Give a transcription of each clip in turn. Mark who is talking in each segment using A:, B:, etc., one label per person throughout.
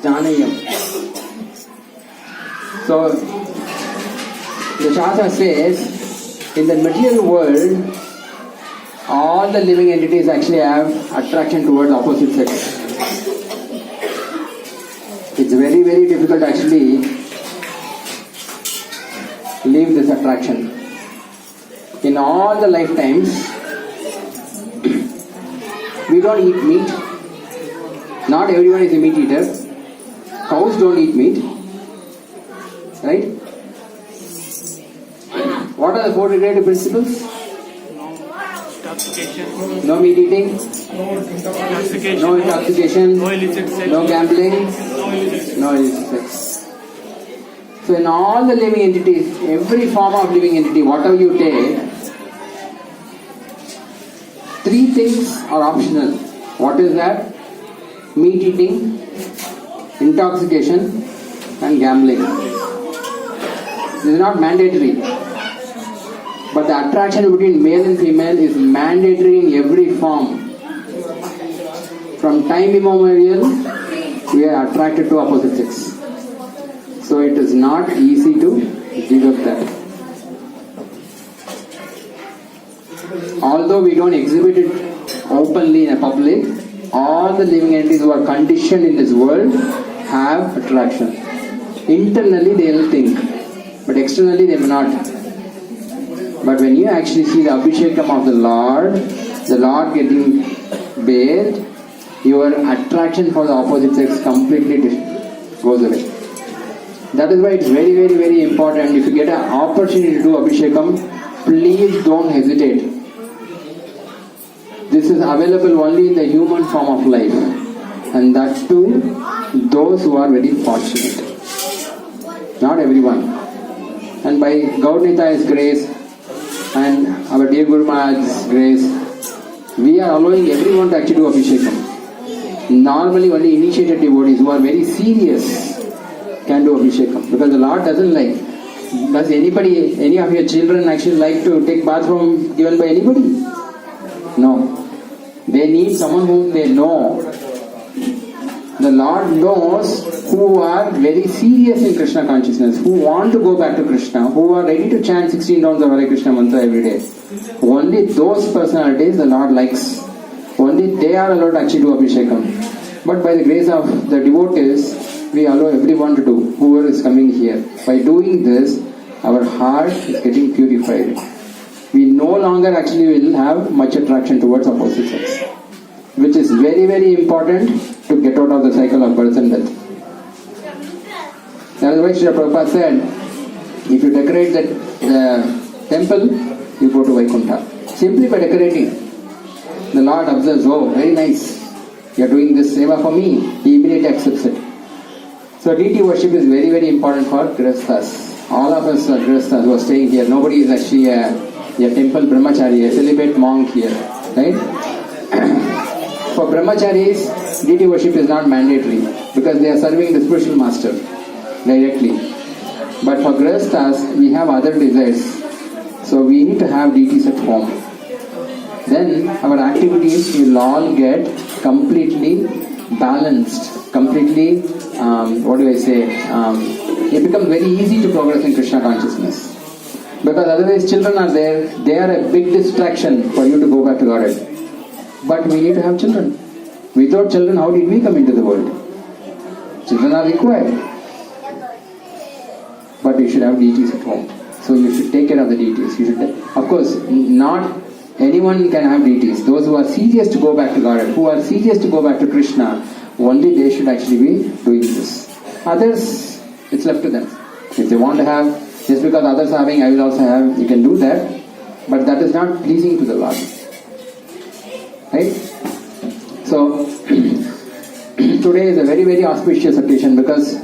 A: Jnanayam. So, the Shastra says, in the material world, all the living entities actually have attraction towards opposite sex. It's very, very difficult to actually leave this attraction. In all the lifetimes, we don't eat meat. Not everyone is a meat eater. Cows don't eat meat. Right? What are the four regulative principles?
B: Intoxication.
A: No meat eating.
B: Intoxication.
A: No intoxication.
B: No illicit sex.
A: No gambling. No illicit sex. So in all the living entities, every form of living entity, whatever you take, three things are optional. What is that? Meat eating, intoxication, and gambling. This is not mandatory. But the attraction between male and female is mandatory in every form. From time immemorial, we are attracted to opposite sex. So it is not easy to give up that. Although we don't exhibit it openly in a public, all the living entities who are conditioned in this world have attraction. Internally they will think, but externally they may not. But when you actually see the Abhishekam of the Lord getting bathed, your attraction for the opposite sex completely goes away. That is why it's very, very, very important. If you get an opportunity to do Abhishekam, please don't hesitate. This is available only in the human form of life, and that too those who are very fortunate. Not everyone. And by Gauranga grace and our dear Guru Maharaj's grace, we are allowing everyone to actually do Abhishekam. Normally only initiated devotees who are very serious can do Abhishekam, because the Lord doesn't like. Does anybody, any of your children actually like to take bath from given by anybody? No. They need someone whom they know. The Lord knows who are very serious in Krishna consciousness, who want to go back to Krishna, who are ready to chant 16 rounds of Hare Krishna mantra every day. Only those personalities the Lord likes. Only they are allowed to actually do Abhishekam. But by the grace of the devotees, we allow everyone to do, whoever is coming here. By doing this, our heart is getting purified. We no longer actually will have much attraction towards opposite sex, which is very, very important to get out of the cycle of birth and death. That is why Srila Prabhupada said, if you decorate the temple, you go to Vaikuntha. Simply by decorating, the Lord observes, oh, very nice, you are doing this seva for me. He immediately accepts it. So deity worship is very, very important for Grihasthas. All of us are Grihasthas who are staying here. Nobody is actually a temple brahmachari, a celibate monk here. Right? For brahmacharis, deity worship is not mandatory because they are serving the spiritual master directly. But for Grihasthas, we have other desires. So we need to have deities at home. Then our activities will all get completely balanced, completely, it becomes very easy to progress in Krishna consciousness. Because otherwise children are there, they are a big distraction for you to go back to Godhead. But we need to have children. Without children, how did we come into the world? Children are required. But you should have deities at home. So you should take care of the deities. Of course, not anyone can have deities. Those who are serious to go back to Godhead, who are serious to go back to Krishna, only they should actually be doing this. Others, it's left to them. If they want to have, just because others are having, I will also have, you can do that. But that is not pleasing to the Lord. Right? So, today is a very, very auspicious occasion because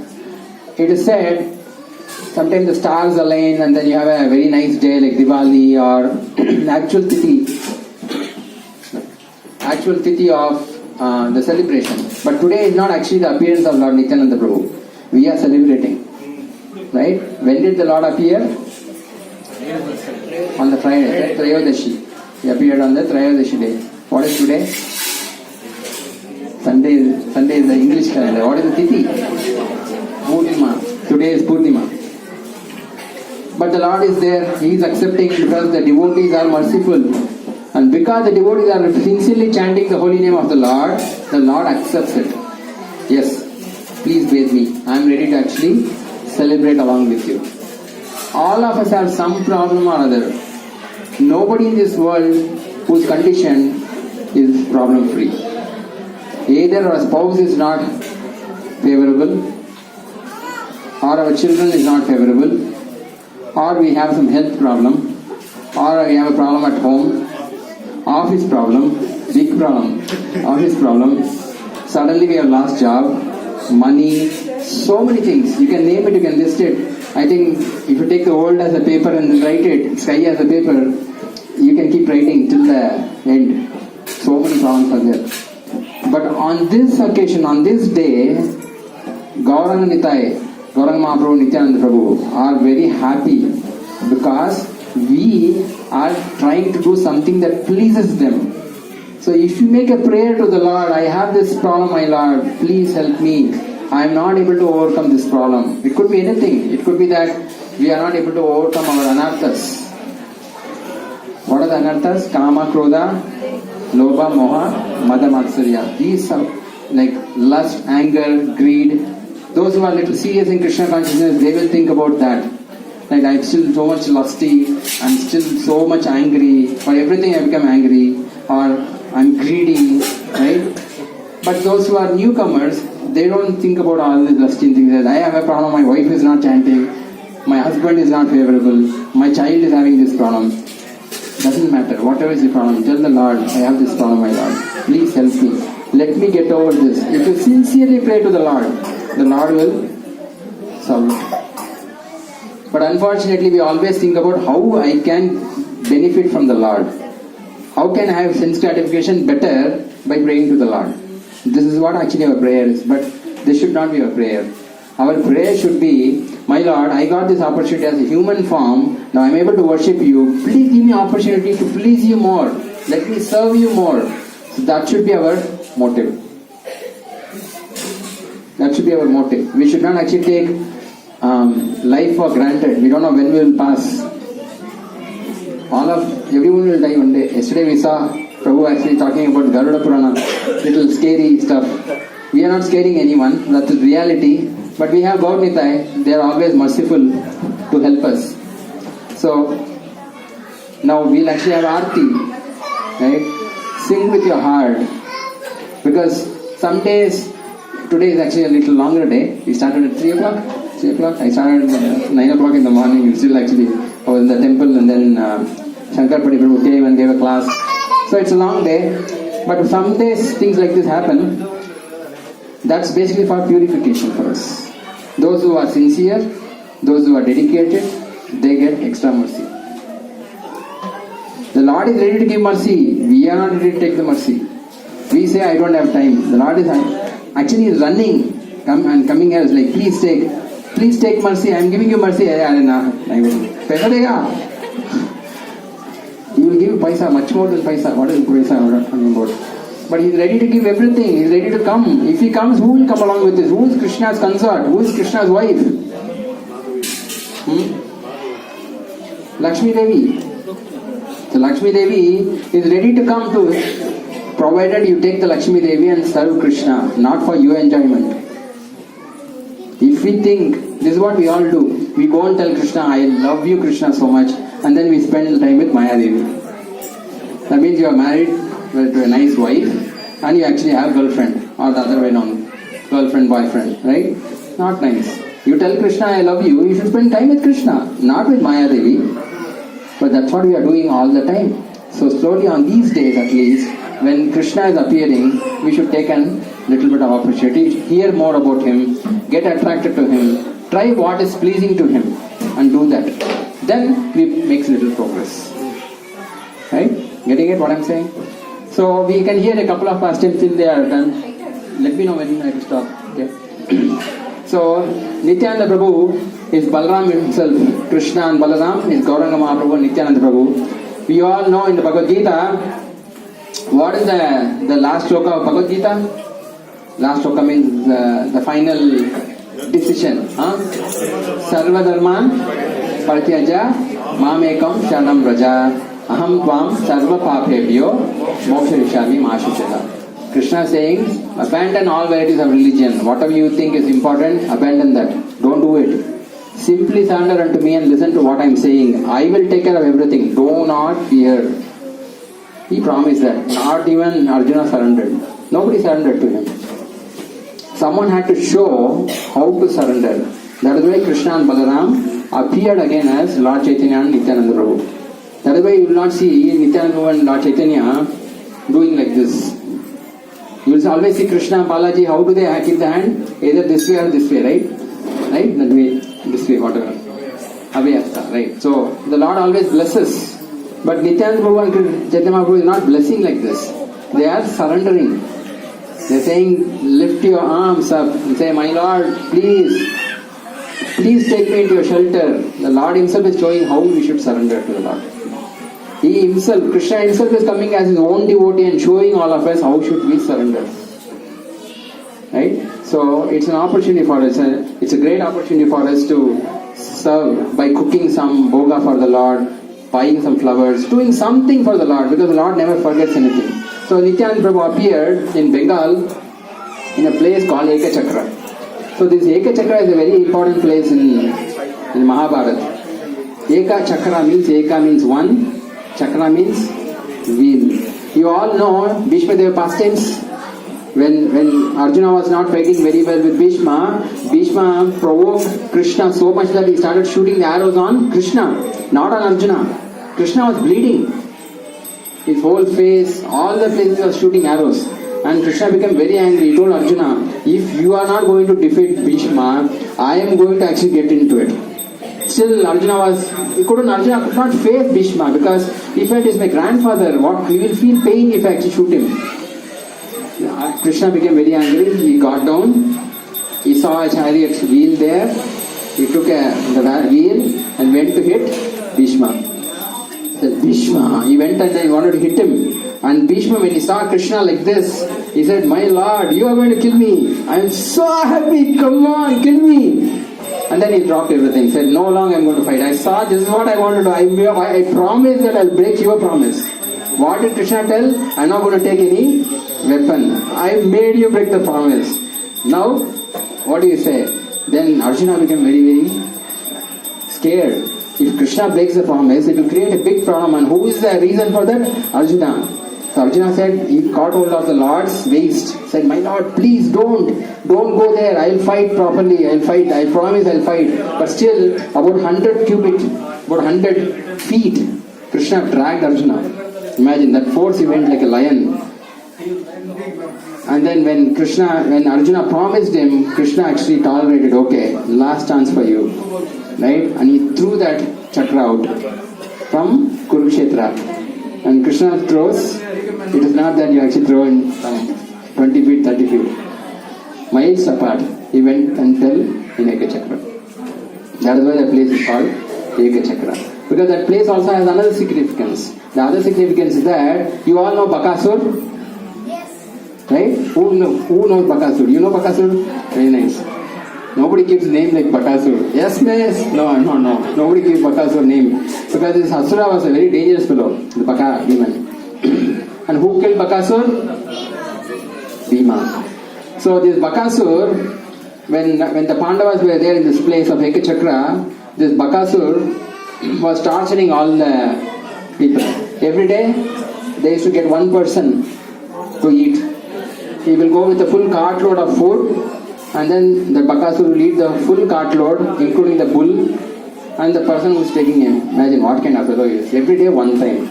A: it is said, sometimes the stars align and then you have a very nice day like Diwali or actual tithi of the celebration. But today is not actually the appearance of Lord Nityananda Prabhu. We are celebrating. Right? When did the Lord appear? On the Friday, Trayodashi. He appeared on the Trayodashi day. What is today? Sunday is the English calendar. What is the Tithi? Purnima. Today is Purnima. But the Lord is there. He is accepting because the devotees are merciful. And because the devotees are sincerely chanting the holy name of the Lord accepts it. Yes, please bathe me. I am ready to actually celebrate along with you. All of us have some problem or other. Nobody in this world whose condition is problem free. Either our spouse is not favorable, or our children is not favorable, or we have some health problem, or we have a problem at home, office problem, big problem, office problem, suddenly we have lost job, money, so many things. You can name it, you can list it. I think if you take the world as a paper and then write it, sky as a paper, you can keep writing till the end. So many problems are there. But on this occasion, on this day, Gauranga Mahaprabhu, Nityananda Prabhu are very happy because we are trying to do something that pleases them. So if you make a prayer to the Lord, I have this problem, my Lord, please help me. I am not able to overcome this problem. It could be anything. It could be that we are not able to overcome our anarthas. What are the anarthas? Kama, Krodha, Lobha, Moha, Mada, Matsarya. These are like lust, anger, greed. Those who are little serious in Krishna consciousness, they will think about that. Like I'm still so much lusty, I'm still so much angry, for everything I become angry, or I'm greedy, right? But those who are newcomers, they don't think about all these lusty things. I have a problem, my wife is not chanting, my husband is not favorable, my child is having this problem. Doesn't matter, whatever is the problem, tell the Lord, I have this problem, my Lord. Please help me. Let me get over this. If you sincerely pray to the Lord will solve it. But unfortunately, we always think about how I can benefit from the Lord. How can I have sense gratification better by praying to the Lord? This is what actually our prayer is. But this should not be our prayer. Our prayer should be, my Lord, I got this opportunity as a human form. Now I am able to worship you. Please give me opportunity to please you more. Let me serve you more. So that should be our motive. That should be our motive. We should not actually take life for granted. We don't know when we will pass. Everyone will die one day. Yesterday we saw Prabhu actually talking about Garuda Purana, little scary stuff. We are not scaring anyone, that's the reality. But we have Gaur Nitai, they are always merciful to help us. So now we'll actually have Aarti, right? Sing with your heart. Because some days, today is actually a little longer day. We started at 3 o'clock. 3 o'clock. I started at 9 o'clock in the morning. We still actually I was in the temple, and then Shankar Prabhu came and gave a class. So it's a long day. But some days things like this happen. That's basically for purification for us. Those who are sincere, those who are dedicated, they get extra mercy. The Lord is ready to give mercy. We are not ready to take the mercy. We say, I don't have time. The Lord is actually running, coming here is like, please take mercy. I am giving you mercy. He will give you paisa, much more than paisa. What is paisa I am not talking about? But he is ready to give everything. He is ready to come. If he comes, who will come along with this? Who is Krishna's consort? Who is Krishna's wife? Lakshmi Devi. So Lakshmi Devi is ready to come to, provided you take the Lakshmi Devi and serve Krishna, not for your enjoyment. If we think, this is what we all do, we go and tell Krishna, I love you Krishna so much, and then we spend time with Maya Devi. That means you are married to a nice wife and you actually have girlfriend, or the other way around, girlfriend, boyfriend, right? Not nice. You tell Krishna, I love you, you should spend time with Krishna, not with Maya Devi. But that's what we are doing all the time. So slowly on these days at least, when Krishna is appearing, we should take a little bit of opportunity, hear more about him, get attracted to him, try what is pleasing to him and do that. Then we make little progress. Right? Getting it what I'm saying? So we can hear a couple of pastimes till they are done. Let me know when I can stop. Okay? So Nityananda Prabhu is Balaram himself. Krishna and Balaram is Gauranga Mahaprabhu and Nityananda Prabhu. We all know in the Bhagavad Gita, what is the last sloka of Bhagavad Gita? Last shloka means the final decision. Sarva dharman parityaja mamekam sharanam vraja aham tvam sarva papebhyo moksharishyami ma shuchata. Krishna is saying, abandon all varieties of religion. Whatever you think is important, abandon that. Don't do it. Simply surrender unto me and listen to what I am saying. I will take care of everything. Do not fear. He promised that. Not even Arjuna surrendered. Nobody surrendered to him. Someone had to show how to surrender. That is why Krishna and Balaram appeared again as Lord Chaitanya and Nityananda Prabhu. That is why you will not see Nityananda Prabhu and Lord Chaitanya doing like this. You will always see Krishna and Balaji, how do they keep the hand? Either this way or this way, right? Right? That way, this way, whatever. Abhyasta, right? So, the Lord always blesses. But Nityananda Prabhu and Chaitanya Prabhu is not blessing like this. They are surrendering. They are saying, lift your arms up and say, my Lord, please take me into your shelter. The Lord himself is showing how we should surrender to the Lord. He himself, Krishna himself is coming as his own devotee and showing all of us how should we surrender. Right? So it's an opportunity for us. It's a great opportunity for us to serve by cooking some bhoga for the Lord, buying some flowers, doing something for the Lord, because the Lord never forgets anything. So Nityananda Prabhu appeared in Bengal in a place called ISKCON. So this ISKCON is a very important place in Mahabharata. ISKCON means Eka means one. Chakra means wheel. You all know Bhishma Pastimes. When Arjuna was not fighting very well with Bhishma provoked Krishna so much that he started shooting the arrows on Krishna, not on Arjuna. Krishna was bleeding. His whole face, all the places was shooting arrows. And Krishna became very angry. He told Arjuna, if you are not going to defeat Bhishma, I am going to actually get into it. Still, Arjuna could not face Bhishma because he felt he's my grandfather. He will feel pain if I actually shoot him. Krishna became very angry. He got down. He saw a chariot wheel there. He took the wheel and went to hit Bhishma. Bhishma. He went and then wanted to hit him. And Bhishma, when he saw Krishna like this, he said, my Lord, you are going to kill me. I am so happy. Come on, kill me. And then he dropped everything. Said, no longer I am going to fight. I saw this is what I want to do. I promise that I will break your promise. What did Krishna tell? I am not going to take any weapon. I made you break the promise. Now, what do you say? Then Arjuna became very, very scared. If Krishna breaks the promise, it will create a big problem. And who is the reason for that? Arjuna. So Arjuna said, he caught hold of the Lord's waist. Said, my Lord, please don't go there. I'll fight properly. I'll fight. I promise I'll fight. But still, about 100 feet, Krishna dragged Arjuna. Imagine that force, he went like a lion. And then when Arjuna promised him, Krishna actually tolerated, okay, last chance for you. Right? And he threw that chakra out from Kurukshetra. And Krishna throws, it is not that you actually throw in 20 feet, 30 feet. Miles apart, he went and fell in ISKCON. That is why the place is called ISKCON. Because that place also has another significance. The other significance is that, you all know Bakasur? Right? Who knows Bakasur? You know Bakasur? Very nice. Nobody gives name like Bakasur. Yes, miss? No. Nobody gives Bakasur name. Because this Asura was a very dangerous fellow, the Baka demon. And who killed Bakasur? Bhima. So this Bakasur, when the Pandavas were there in this place of ISKCON, this Bakasur was torturing all the people. Every day, they used to get one person to eat. He will go with a full cartload of food, and then the Bakasur will eat the full cartload, including the bull, and the person who is taking him. Imagine what kind of fellow he is. Every day, one time.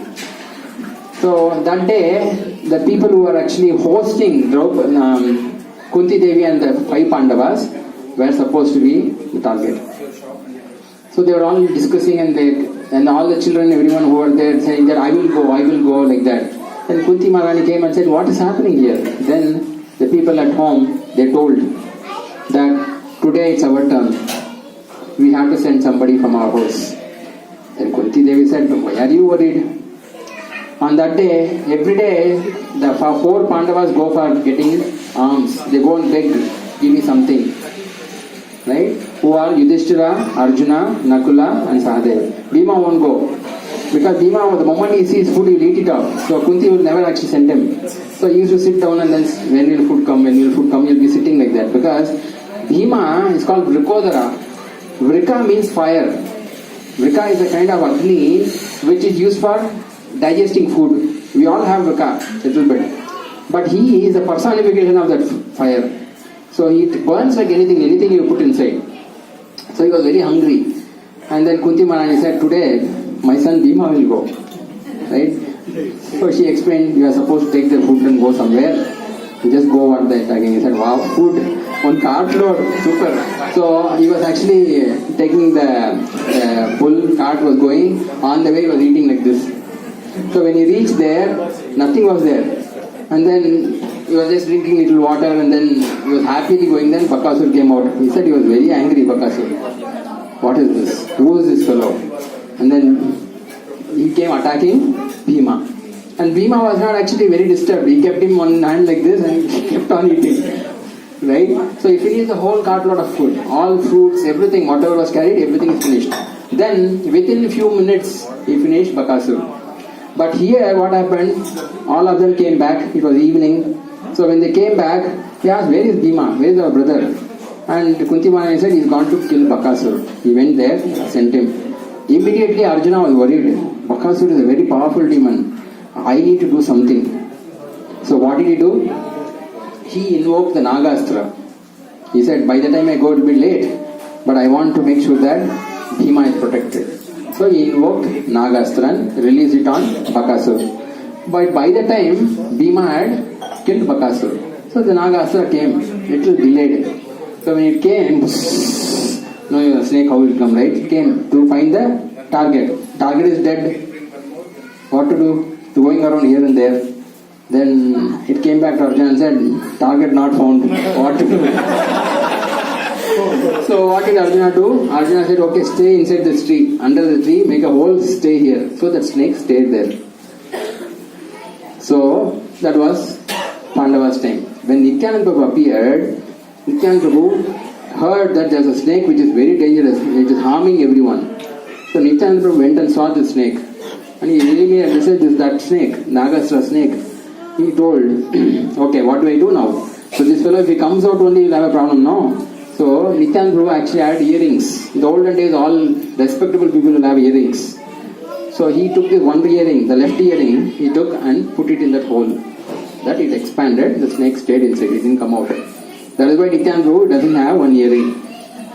A: So that day, the people who were actually hosting Kunti Devi and the 5 Pandavas were supposed to be the target. So they were all discussing, and all the children, everyone who were there saying that I will go, like that. Then Kunti Maharani came and said, what is happening here? Then the people at home, they told that today it's our turn. We have to send somebody from our house. Then Kunti Devi said, why are you worried? On that day, every day, the 4 Pandavas go for getting alms. They go and beg, give me something. Right? Who are Yudhishthira, Arjuna, Nakula and Sahadeva. Bhima won't go. Because Bhima, the moment he sees food, he will eat it up. So Kunti will never actually send him. So he used to sit down and then, when will food come, he'll be sitting like that. Because Bhima is called Vrikodara. Vrika means fire. Vrika is a kind of Agni which is used for digesting food. We all have Vrika, a little bit. But he is a personification of that fire. So it burns like anything you put inside. So he was very hungry. And then Kunti Maharani said, today my son Bhima will go. Right? So she explained, you are supposed to take the food and go somewhere. You just go over that again. He said, wow, food, one cartload, super. So he was actually taking the full cart was going. On the way he was eating like this. So when he reached there, nothing was there. And then he was just drinking little water and then he was happily going. Then Bakasur came out. He said he was very angry, Bakasur. What is this? Who is this fellow? And then he came attacking Bhima. And Bhima was not actually very disturbed. He kept him one hand like this and he kept on eating. Right? So he finished the whole cartload of food. All fruits, everything, whatever was carried, everything is finished. Then within a few minutes he finished Bakasur. But here what happened, all of them came back, it was evening. So when they came back, he asked, where is Bhima? Where is our brother? And Kunti Maharani said, he's gone to kill Bakasur. He went there, sent him. Immediately Arjuna was worried. Bakasur is a very powerful demon. I need to do something. So what did he do? He invoked the Nagastra. He said, by the time I go it will be late, but I want to make sure that Bhima is protected. So he invoked Nagastra and released it on Bakasur. But by the time Bhima had killed Bakasur, so the Nagastra came, little delayed. So when it came, no snake how will come, right? It came to find the target. Target is dead. What to do? To going around here and there. Then it came back to Arjuna and said, target not found. What to do? So what did Arjuna do? Arjuna said, okay, stay inside this tree. Under the tree, make a hole, stay here. So that snake stayed there. So that was Pandava's time. When Nityananda Prabhu appeared, Nityananda Prabhu heard that there is a snake which is very dangerous. It is harming everyone. So Nityananda Prabhu went and saw the snake. And he really said, this is that snake, Nagastra snake. He told, okay, what do I do now? So this fellow, if he comes out only, he will have a problem, no? So Nityananda Prabhu actually had earrings. In the olden days, all respectable people will have earrings. So he took this one earring, the left earring, he took and put it in that hole. That it expanded, the snake stayed inside, it didn't come out. That is why Nityananda Prabhu doesn't have one earring.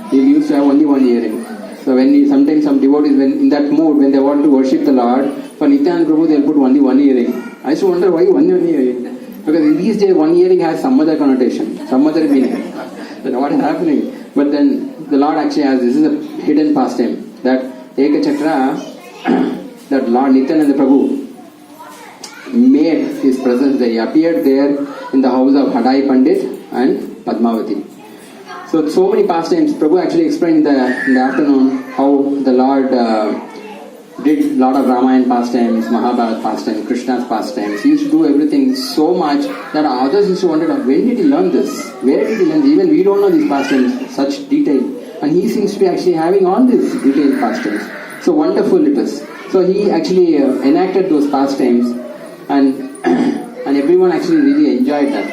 A: He used to have only one earring. So when sometimes some devotees, when in that mood, when they want to worship the Lord, for Nityananda Prabhu they'll put only one earring. I used to wonder why one earring. Because in these days one earring has some other connotation, some other meaning. Then what is happening? But then the Lord actually has, this is a hidden pastime, that Eka Chakra, that Lord Nityananda Prabhu made his presence there. He appeared there in the house of Hadai Pandit and Padmavati. So many pastimes. Prabhu actually explained in the afternoon how the Lord did a lot of Ramayana pastimes, Mahabharata pastimes, Krishna's pastimes. He used to do everything so much that others used to wonder, when did he learn this? Where did he learn this? Even we don't know these pastimes, such detail. And he seems to be actually having all these detailed pastimes. So wonderful it is. So he actually enacted those pastimes and everyone actually really enjoyed that.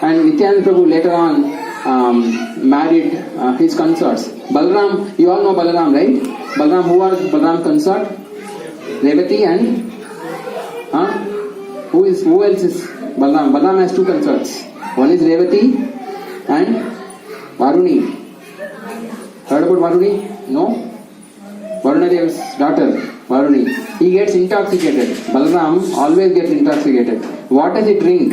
A: And Nityananda Prabhu later on married his consorts. Balaram, you all know Balaram, right? Balaram, who are Balaram consort? Revati and who else is Balaram? Balaram has two consorts. One is Revati and Varuni. Heard about Varuni? No? Varunadev's daughter, Varuni. He gets intoxicated. Balaram always gets intoxicated. What does he drink?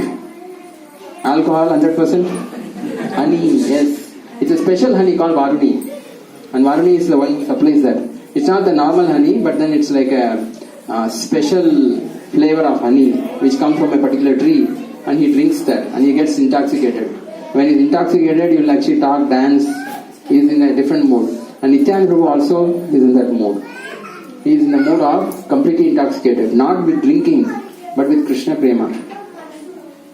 A: Alcohol 100%? Honey, yes. It's a special honey called Varuni. And Varuni is the one who supplies that. It's not the normal honey, but then it's like a special flavor of honey which comes from a particular tree. And he drinks that and he gets intoxicated. When he's intoxicated, he will actually talk, dance. He is in a different mood. And Nityananda Prabhu also is in that mood. He is in the mood of completely intoxicated. Not with drinking, but with Krishna Prema.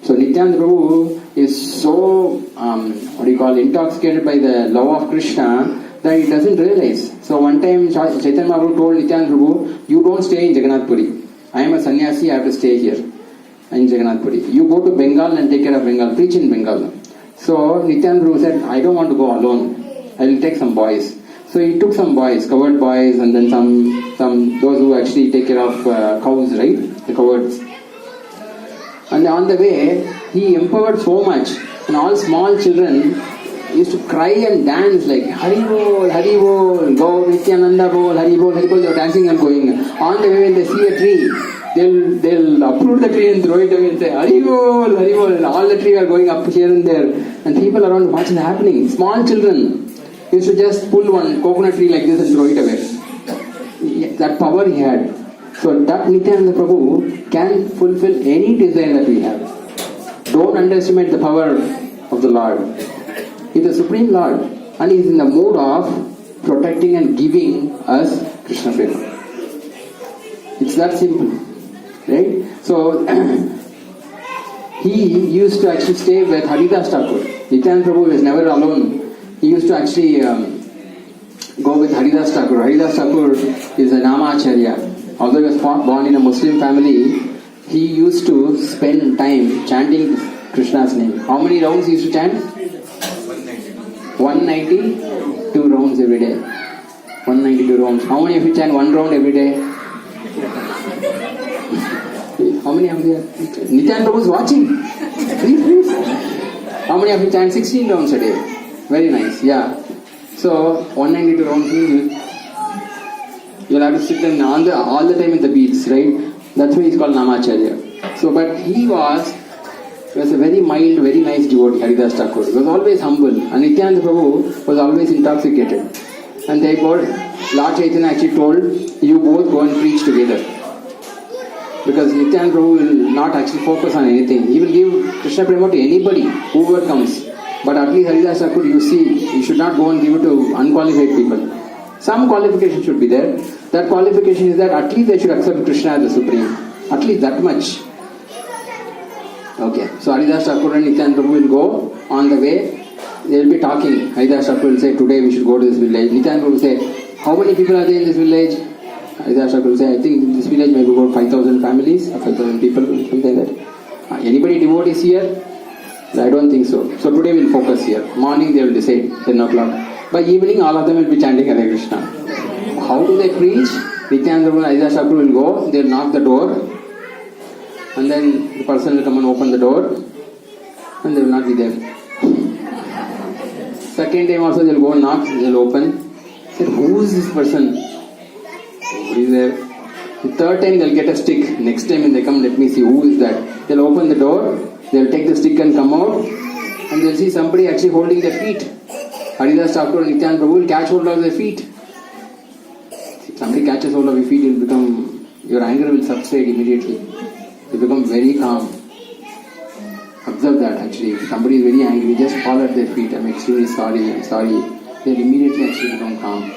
A: So So Nityananda Prabhu is so, intoxicated by the love of Krishna that he doesn't realize. So one time Chaitanya Mahaprabhu told Nityananda Prabhu, you don't stay in Jagannath Puri. I am a sannyasi, I have to stay here in Jagannath Puri. You go to Bengal and take care of Bengal, preach in Bengal. So Nityananda Prabhu said, I don't want to go alone. I will take some boys. So he took some boys, covered boys, and then some those who actually take care of cows, right? The cowards. And on the way, he empowered so much. And all small children used to cry and dance like Hari Bol, go Nityananda Bol, Hari Bol. They were dancing and going. On the way, when they see a tree, they'll uproot the tree and throw it away and say Hari Bol. And all the tree are going up here and there. And people around, what is happening? Small children used to just pull one coconut tree like this and throw it away. That power he had. So that Nityananda Prabhu can fulfill any desire that we have. Don't underestimate the power of the Lord. He is the Supreme Lord and He is in the mood of protecting and giving us Krishna Prema. It's that simple. Right? So he used to actually stay with Haridas Thakur. Nityananda Prabhu was never alone. He used to actually go with Haridas Thakur. Haridas Thakur is a Namacharya. Although he was born in a Muslim family, he used to spend time chanting Krishna's name. How many rounds he used to chant? 192 rounds every day. 192 rounds. How many of you chant one round every day? How many of you? Nityananda Prabhu is watching. Please. How many of you chant 16 rounds a day? Very nice. Yeah. So 192 rounds. You'll have to sit in all the time in the beats, right? That's why he's called Namacharya. So, but he was a very mild, very nice devotee, Haridas Thakur. He was always humble. And Nityananda Prabhu was always intoxicated. And they got, Lord Chaitanya actually told, you both go and preach together. Because Nityananda Prabhu will not actually focus on anything. He will give Krishna Prema to anybody, whoever comes. But at least Haridas Thakur, you see, you should not go and give it to unqualified people. Some qualification should be there. That qualification is that at least they should accept Krishna as the Supreme. At least that much. Okay. So Haridas Thakur and Nityananda Prabhu will go on the way. They will be talking. Haridas Thakur will say, today we should go to this village. Nityananda Prabhu will say, how many people are there in this village? Haridas Thakur will say, I think in this village maybe about 5,000 families, or 5,000 people, something like that. Anybody devotees here? I don't think so. So today we will focus here. Morning they will decide, 10 o'clock. By evening, all of them will be chanting Hare Krishna. How do they preach? Nityananda Prabhu and Haridas Thakur will go, they will knock the door, and then the person will come and open the door, and they will not be there. Second time also they will go and knock, they will open. Say, who is this person? Nobody is there. The third time they will get a stick. Next time when they come, let me see who is that. They will open the door, they will take the stick and come out, and they will see somebody actually holding their feet. Haridas Thakur and Nityananda Prabhu will catch hold of their feet. If somebody catches hold of your feet, your anger will subside immediately. You become very calm. Observe that actually. If somebody is very angry, just fall at their feet. I'm extremely sorry, I'm sorry. They'll immediately actually become calm.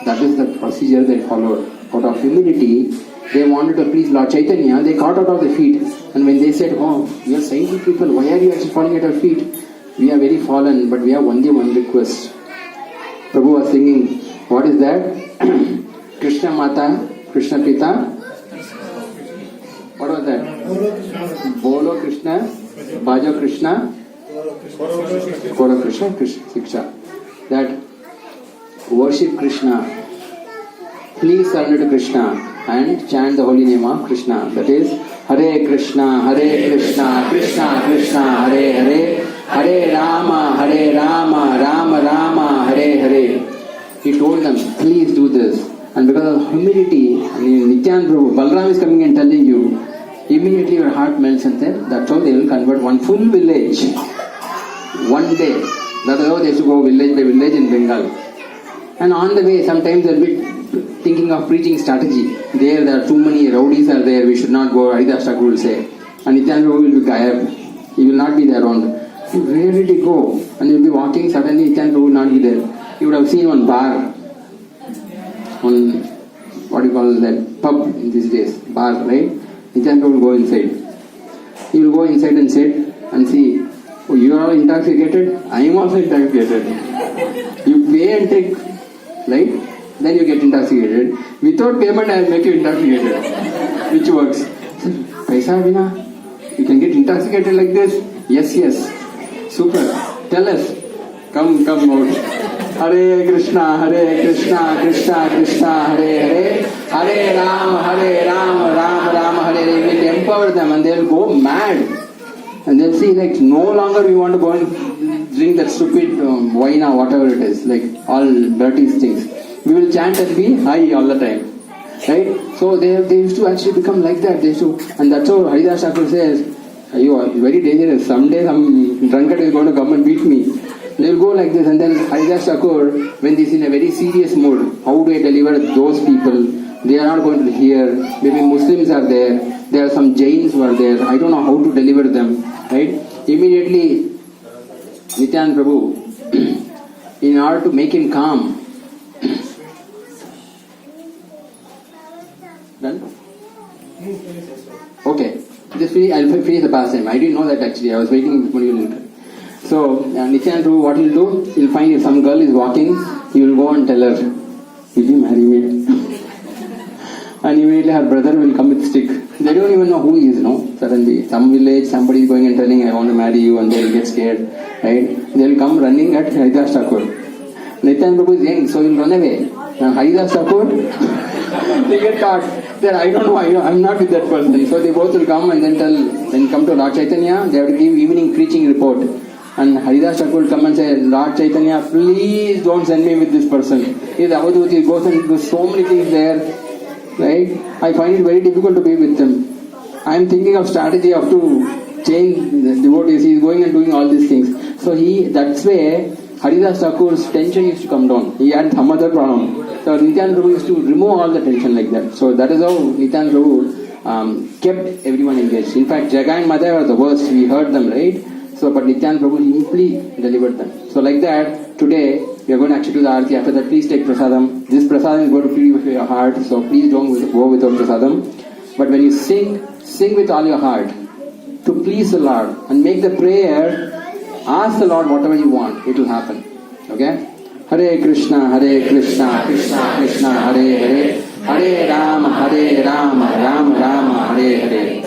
A: That is the procedure they followed. Out of humility, they wanted to please Lord Chaitanya, they caught out of their feet. And when they said, oh, you are saintly people, why are you actually falling at our feet? We are very fallen, but we have only one request. Prabhu was singing, what is that? Krishna Mata, Krishna Pita. What was that? Bolo Krishna, Bhajo Krishna, Koro Krishna, Krishna Siksha. That worship Krishna, please surrender to Krishna and chant the holy name of Krishna. That is Hare Krishna, Krishna Krishna, Hare Hare. Hare Rama, Rama Rama, Hare Hare. He told them, please do this. And because of humility, Nityananda Prabhu, Balram is coming and telling you, immediately your heart melts and then that's how they will convert one full village. One day. That's how they should go village by village in Bengal. And on the way, sometimes they will be thinking of preaching strategy. There are too many rowdies are there, we should not go, Haridas Thakur will say. And Nityananda Prabhu will be gayab. He will not be there around. Where did he go? And he will be walking, suddenly Nityananda Prabhu will not be there. You would have seen one bar, one, what do you call that, pub in these days, bar, right? Nityananda Prabhu will go inside. You will go inside and sit and see, oh, you are all intoxicated, I am also intoxicated. You pay and take, right? Then you get intoxicated. Without payment, I will make you intoxicated. Which works? Paisa Vina? You can get intoxicated like this? Yes, yes. Super. Tell us. Come out. Hare Krishna, Krishna Krishna, Hare Ram, Ram Ram, Hare Hare. We will empower them and they will go mad. And they'll see like no longer we want to go and drink that stupid wine or whatever it is, like all dirty things. We will chant and be high all the time. Right? So they used to actually become like that. They used to, and that's how Haridas Thakur says, you are very dangerous. Someday some drunkard is going to come and beat me. They will go like this, and then Haridas Thakur, when he's in a very serious mood, how do I deliver those people? They are not going to hear. Maybe Muslims are there. There are some Jains who are there. I don't know how to deliver them. Right? Immediately, Nityananda Prabhu, in order to make him calm, done? Okay. Just finish, I'll finish the pastime. I didn't know that actually. I was waiting for you. So, Nityananda Prabhu, what he'll do, he'll find if some girl is walking, he will go and tell her, will you marry me? And immediately her brother will come with stick. They don't even know who he is, no? Suddenly, some village, somebody is going and telling, I want to marry you, and they'll get scared. Right? They'll come running at Haridas Thakur. Nityananda Prabhu is young, so he'll run away. And Haridas Thakur, they get caught. Then I don't know, I'm not with that person. So they both will come and then come to Lord Chaitanya, they have to give evening preaching report. And Haridas Thakur will come and say, Lord Chaitanya, please don't send me with this person. He's Avadhuti, he goes and does so many things there. Right? I find it very difficult to be with them. I am thinking of strategy of to change the devotees. He is going and doing all these things. So that's why Haridas Thakur's tension used to come down. He had some other problem. So Nityananda Prabhu used to remove all the tension like that. So that is how Nityananda Prabhu kept everyone engaged. In fact, Jagai and Madhai were the worst. We heard them, right? So, but Nityananda Prabhu simply delivered them. So like that, today we are going to actually do the Aarti. After that, please take prasadam. This prasadam is going to purify your heart. So please don't go without prasadam. But when you sing with all your heart to please the Lord and make the prayer. Ask the Lord whatever you want, it will happen. Okay? Hare Krishna, Krishna Krishna, Hare Hare, Hare Rama, Rama Rama, Hare Hare.